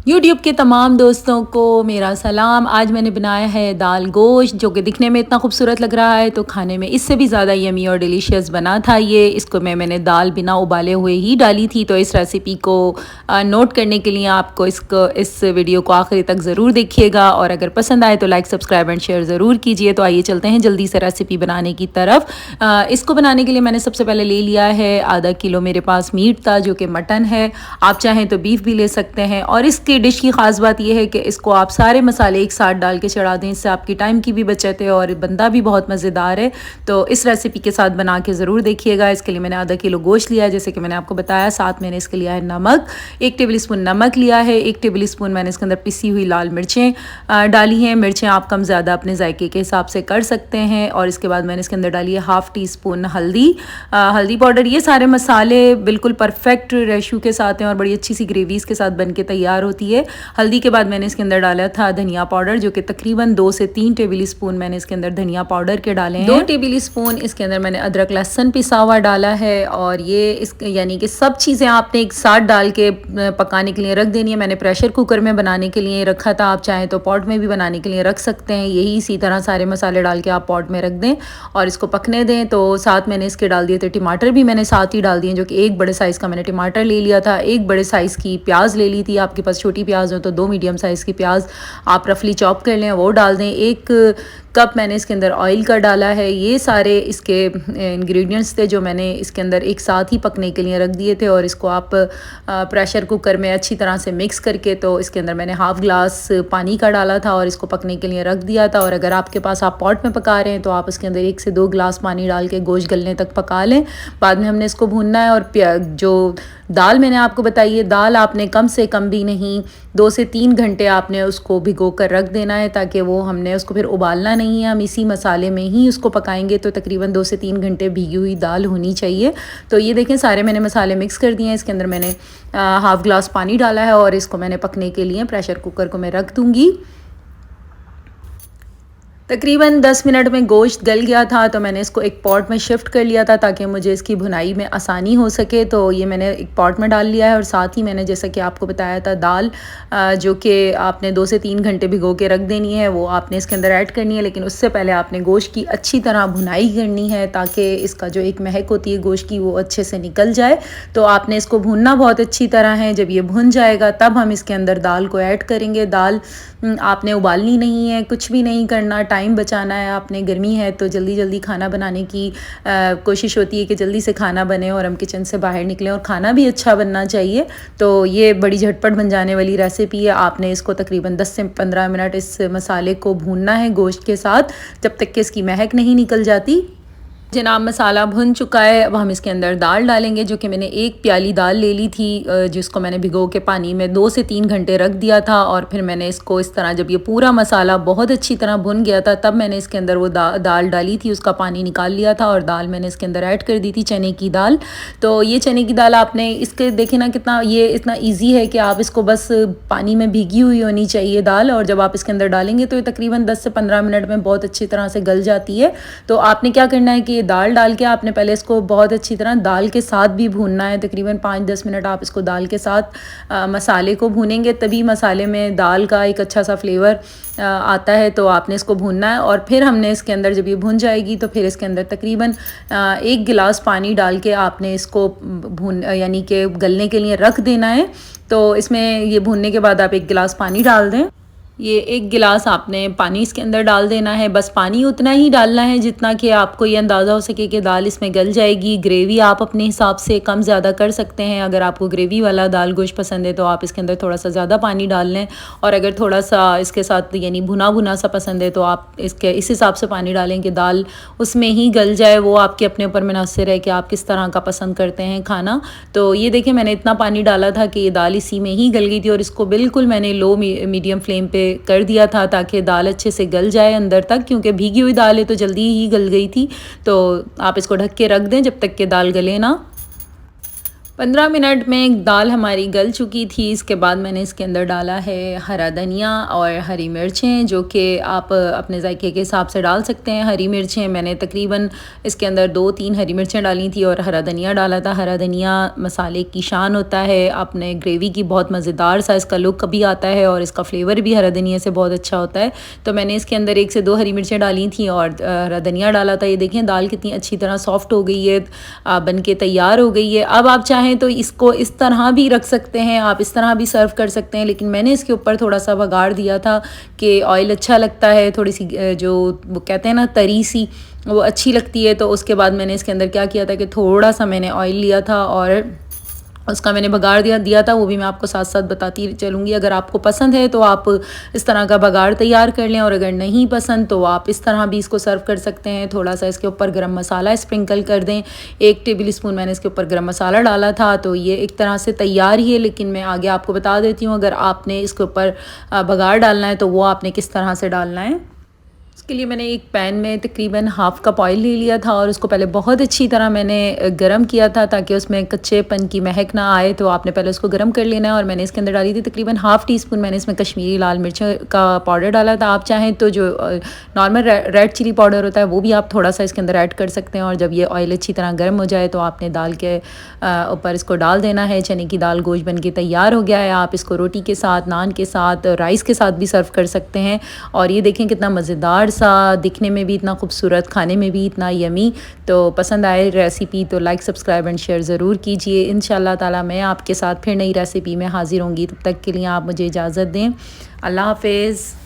YouTube के तमाम दोस्तों को मेरा सलाम। आज मैंने बनाया है दाल गोश्त, जो कि दिखने में इतना खूबसूरत लग रहा है तो खाने में इससे भी ज़्यादा यमी और डिलीशियस बना था ये। इसको मैंने दाल बिना उबाले हुए ही डाली थी। तो इस रेसिपी को नोट करने के लिए आपको इस वीडियो को आखिरी तक ज़रूर देखिएगा, और अगर पसंद आए तो लाइक, सब्सक्राइब एंड शेयर ज़रूर कीजिए। तो आइए चलते हैं जल्दी से रेसिपी बनाने की तरफ। इसको बनाने के लिए मैंने सबसे पहले ले लिया है आधा किलो मेरे पास मीट था, जो कि मटन है। आप चाहें तो बीफ भी ले सकते हैं। और इसकी डिश की ख़ास बात यह है कि इसको आप सारे मसाले एक साथ डाल के चढ़ा दें, इससे आपकी टाइम की भी बचत है और बनता भी बहुत मज़ेदार है। तो इस रेसिपी के साथ बना के ज़रूर देखिएगा। इसके लिए मैंने आधा किलो गोश्त लिया है, जैसे कि मैंने आपको बताया। साथ मैंने इसके लिया है नमक, 1 टेबल स्पून नमक लिया है। 1 टेबल स्पून मैंने इसके अंदर पिसी हुई लाल मिर्चें डाली हैं। मिर्चें आप कम ज़्यादा अपने जायके के हिसाब से कर सकते हैं। और इसके बाद मैंने इसके अंदर डाली है हाफ़ टी स्पून हल्दी पाउडर। ये सारे मसाले बिल्कुल परफेक्ट रेशो के साथ हैं और बड़ी अच्छी सी ग्रेवीज़ के साथ बन के तैयार होती है। हल्दी के बाद मैंने इसके अंदर डाला था धनिया पाउडर, जो कि तकरीबन 2 से 3 टेबल स्पून मैंने इसके अंदर धनिया पाउडर के डाले हैं। 2 टेबल स्पून इसके अंदर मैंने अदरक लहसुन पिसा हुआ डाला है। और ये इस यानी कि सब चीज़ें आपने एक साथ डाल के पकाने के लिए रख देनी है। मैंने प्रेशर कुकर में बनाने के लिए रखा था, आप चाहें तो पॉट में भी बनाने के लिए रख सकते हैं। यही इसी तरह सारे मसाले डाल के आप पॉट में रख दें और इसको पकने दें। तो साथ मैंने इसके डाल दिए थे टमाटर भी, मैंने साथ ही डाल दिए, जो कि एक बड़े साइज़ का मैंने टमाटर ले लिया था। एक बड़े साइज़ की प्याज ले ली थी। आपके पास छोटी प्याज हो तो 2 मीडियम साइज़ की प्याज आप रफली चॉप कर लें, वो डाल दें। 1 कप मैंने इसके अंदर ऑयल का डाला है। ये सारे इसके इंग्रेडिएंट्स थे जो मैंने इसके अंदर एक साथ ही पकने के लिए रख दिए थे। और इसको आप प्रेशर कुकर में अच्छी तरह से मिक्स करके, तो इसके अंदर मैंने हाफ़ ग्लास पानी का डाला था और इसको पकने के लिए रख दिया था। और अगर आपके पास आप पॉट में पका रहे हैं तो आप इसके अंदर 1 से 2 ग्लास पानी डाल के गोश्त गलने तक पका लें। बाद में हमने इसको भूनना है। और जो दाल मैंने आपको बताई है, दाल आपने कम से कम भी नहीं 2 से 3 घंटे आपने उसको भिगो कर रख देना है, ताकि वो हमने उसको फिर उबालना नहीं है, हम इसी मसाले में ही उसको पकाएंगे। तो तकरीबन 2 से 3 घंटे भीगी हुई दाल होनी चाहिए। तो ये देखें सारे मैंने मसाले मिक्स कर दिए हैं। इसके अंदर मैंने हाफ़ ग्लास पानी डाला है और इसको मैंने पकने के लिए प्रेशर कुकर को मैं रख दूँगी। तकरीबन 10 मिनट में गोश्त गल गया था, तो मैंने इसको एक पॉट में शिफ्ट कर लिया था ताकि मुझे इसकी भुनाई में आसानी हो सके। तो ये मैंने एक पॉट में डाल लिया है। और साथ ही मैंने जैसा कि आपको बताया था दाल जो कि आपने 2 से 3 घंटे भिगो के रख देनी है, वो आपने इसके अंदर ऐड करनी है। लेकिन उससे पहले आपने गोश्त की अच्छी तरह भुनाई करनी है, ताकि इसका जो एक महक होती है गोश्त की वो अच्छे से निकल जाए। तो आपने इसको भूनना बहुत अच्छी तरह है। जब ये भुन जाएगा तब हम इसके अंदर दाल को ऐड करेंगे। दाल आपने उबालनी नहीं है, कुछ भी नहीं करना, टाइम बचाना है आपने। गर्मी है तो जल्दी जल्दी खाना बनाने की कोशिश होती है कि जल्दी से खाना बने और हम किचन से बाहर निकलें, और खाना भी अच्छा बनना चाहिए। तो ये बड़ी झटपट बन जाने वाली रेसिपी है। आपने इसको तकरीबन 10 से 15 मिनट इस मसाले को भूनना है गोश्त के साथ, जब तक कि इसकी महक नहीं निकल जाती। जनाब मसाला भुन चुका है। अब हम इसके अंदर दाल डालेंगे, जो कि मैंने 1 प्याली दाल ले ली थी, जिसको मैंने भिगो के पानी में 2 से 3 घंटे रख दिया था। और फिर मैंने इसको इस तरह, जब ये पूरा मसाला बहुत अच्छी तरह भुन गया था, तब मैंने इसके अंदर वो दाल डाली थी, उसका पानी निकाल लिया था और दाल मैंने इसके अंदर ऐड कर दी थी, चने की दाल। तो ये चने की दाल आपने इसके देखे ना कितना ये इतना ईजी है कि आप इसको बस पानी में भीगी हुई होनी चाहिए दाल, और जब आप इसके अंदर डालेंगे तो ये तकरीबन 10 से 15 मिनट में बहुत अच्छी तरह से गल जाती है। तो आपने क्या करना है कि दाल डाल के आपने पहले इसको बहुत अच्छी तरह दाल के साथ भी भूनना है। तकरीबन 5-10 मिनट आप इसको दाल के साथ मसाले को भूनेंगे, तभी मसाले में दाल का एक अच्छा सा फ्लेवर आता है। तो आपने इसको भूनना है। और फिर हमने इसके अंदर जब ये भून जाएगी तो फिर इसके अंदर तकरीबन 1 गिलास पानी डाल के आपने इसको यानी कि गलने के लिए रख देना है। तो इसमें ये भूनने के बाद आप 1 गिलास पानी डाल दें। ये 1 गिलास आपने पानी इसके अंदर डाल देना है। बस पानी उतना ही डालना है जितना कि आपको ये अंदाज़ा हो सके कि दाल इसमें गल जाएगी। ग्रेवी आप अपने हिसाब से कम ज़्यादा कर सकते हैं। अगर आपको ग्रेवी वाला दाल गोश्त पसंद है तो आप इसके अंदर थोड़ा सा ज़्यादा पानी डाल लें, और अगर थोड़ा सा इसके साथ यानी भुना भुना सा पसंद है तो आप इस हिसाब से पानी डालें कि दाल उसमें ही गल जाए। वो आपके अपने ऊपर मुनहसर है कि आप किस तरह का पसंद करते हैं खाना। तो ये देखिए मैंने इतना पानी डाला था कि ये दाल इसी में ही गल गई थी, और इसको बिल्कुल मैंने लो मीडियम फ्लेम पे कर दिया था ताकि दाल अच्छे से गल जाए अंदर तक, क्योंकि भीगी हुई दाल है तो जल्दी ही गल गई थी। तो आप इसको ढक के रख दें जब तक कि दाल गले ना। 15 मिनट में दाल हमारी गल चुकी थी। इसके बाद मैंने इसके अंदर डाला है हरा धनिया और हरी मिर्चें, जो कि आप अपने जायके के हिसाब से डाल सकते हैं। हरी मिर्चें मैंने तकरीबन इसके अंदर 2-3 हरी मिर्चें डाली थी और हरा धनिया डाला था। हरा धनिया मसाले की शान होता है, अपने ग्रेवी की बहुत मज़ेदार सा इसका लुक भी आता है और इसका फ्लेवर भी हरा धनिया से बहुत अच्छा होता है। तो मैंने इसके अंदर 1 से 2 हरी मिर्चें डाली थी और हरा धनिया डाला था। ये देखें दाल कितनी अच्छी तरह सॉफ्ट हो गई है, बन के तैयार हो गई है। अब आप चाहें तो इसको इस तरह भी रख सकते हैं, आप इस तरह भी सर्व कर सकते हैं, लेकिन मैंने इसके ऊपर थोड़ा सा बघाड़ दिया था कि ऑयल अच्छा लगता है, थोड़ी सी जो वो कहते हैं ना तरी सी, वो अच्छी लगती है। तो उसके बाद मैंने इसके अंदर क्या किया था कि थोड़ा सा मैंने ऑयल लिया था और उसका मैंने बघाड़ दिया था। वो भी मैं आपको साथ साथ बताती चलूँगी। अगर आपको पसंद है तो आप इस तरह का बघाड़ तैयार कर लें, और अगर नहीं पसंद तो आप इस तरह भी इसको सर्व कर सकते हैं। थोड़ा सा इसके ऊपर गरम मसाला स्प्रिंकल कर दें। 1 टेबल स्पून मैंने इसके ऊपर गरम मसाला डाला था। तो ये एक तरह से तैयार ही है, लेकिन मैं आगे आपको बता देती हूँ अगर आपने इसके ऊपर बघाड़ डालना है तो वो आपने किस तरह से डालना है। उसके लिए मैंने एक पैन में तकरीबन हाफ़ कप ऑयल ले लिया था और उसको पहले बहुत अच्छी तरह मैंने गरम किया था ताकि उसमें कच्चेपन की महक ना आए। तो आपने पहले उसको गरम कर लेना है और मैंने इसके अंदर डाली थी तकरीबन ½ टी स्पून मैंने इसमें कश्मीरी लाल मिर्च का पाउडर डाला था। आप चाहें तो जो नॉर्मल रेड चिली पाउडर होता है वो भी आप थोड़ा सा इसके अंदर ऐड कर सकते हैं। और जब ये ऑयल अच्छी तरह गर्म हो जाए तो आपने दाल के ऊपर इसको डाल देना है। चने की दाल गोश्त बन के तैयार हो गया है। आप इसको रोटी के साथ, नान के साथ, राइस के साथ भी सर्व कर सकते हैं। और ये देखें कितना मज़ेदार सा, दिखने में भी इतना खूबसूरत, खाने में भी इतना यमी। तो पसंद आए रेसिपी तो लाइक, सब्सक्राइब एंड शेयर ज़रूर कीजिए। इंशाल्लाह ताला मैं आपके साथ फिर नई रेसिपी में हाज़िर होंगी। तब तक के लिए आप मुझे इजाज़त दें। अल्लाह हाफ़िज़।